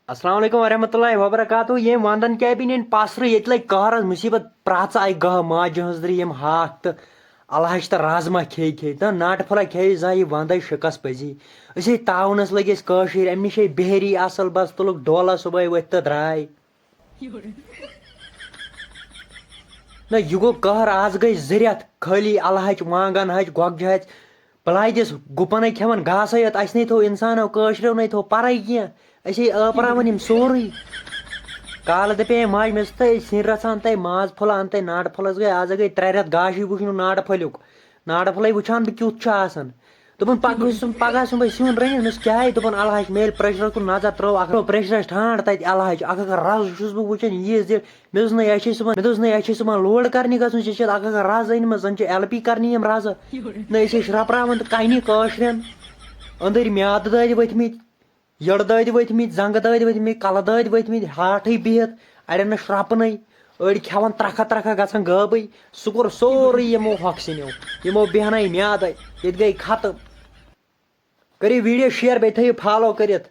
السلام علیکم ورحمۃ اللہ وبرکاتہ یم وندن کیبن ان پسر یہ لگ قہر مصیبت پرٛژھ آئی گاہ ماجہ ہٕنٛزرِ یم ہاکھ تو الہچ تو رازما کھے تو ناٹہ پھوٚلا کھے زا یہ ونٛدے شِکس پزی أسۍ تعاونس لگۍ أسۍ کٲشِر امہِ نِش بہری اصل بس تُلُکھ ڈولا صبحٲے ؤتھۍ تہٕ درٛاے نہ یہ گوٚو قہر آز گٔے زٕ رٮ۪تھ خٲلی الہچ وانگن ہچ گۄگجہِ ہچ بلاے دِس گُپنے کھٮ۪وان گاسے یوت اسہِ نے تھوٚو انسانو کٲشریو نے تھوٚو پرے کینٛہہ أسے ٲپراوان یم سورُے کالہٕ دپے ماجہِ مےٚ ژٕ سِنۍ رژھان تَے ماز پھوٚلا ان تَے ناٹہ پھوٚلس گٔے آز گٔے 3 رٮ۪تھ گاشٕے وٕچھ نہٕ ناٹہ پھٔلیُک ناٹہ پھوٚلے وٕچھان بہٕ کیُتھ چھُ آسان دوٚپُن پگاہ صُبحٲے سیُن رٔنِتھ مےٚ کیٛاہ دوٚپُن الہچ میلہِ پریشرس کُن نظر ترٲو اکھ پریشرس ٹھانڈ تتہِ الہچ اکھ رز چھُس بہٕ وٕچھان ییٖژ دِل مےٚ دوٚپُس نہ یہِ چھِ صُبحن لوڈ کرنہِ گژھُن ژےٚ چھَتھ اکھ رز أنمٕژ زن چھِ LP کرنہِ یِم رزٕ نہ أسۍ ٲسۍ رپراوان تہٕ کنہِ کٲشرٮ۪ن أنٛدٕرۍ میادٕ دٲدۍ ؤتھمٕتۍ یٔڑ دٲدۍ ؤتھمٕتۍ زنگہٕ دٲدۍ ؤتھمٕتۍ کلہٕ دٲدۍ ؤتھمٕتۍ ہاٹھٕے بِہِتھ اڑٮ۪ن نہٕ شرٛپنٕے أڑۍ کھٮ۪وان ترکھا گژھان غٲبٕے سُہ کوٚر سورُے یِمو ہۄکھسِنیو یِمو بیہنٲے میادے ییٚتہِ گٔے ختم کٔرِو ویٖڈیو شیر بیٚیہِ تھٲیِو فالو کٔرِتھ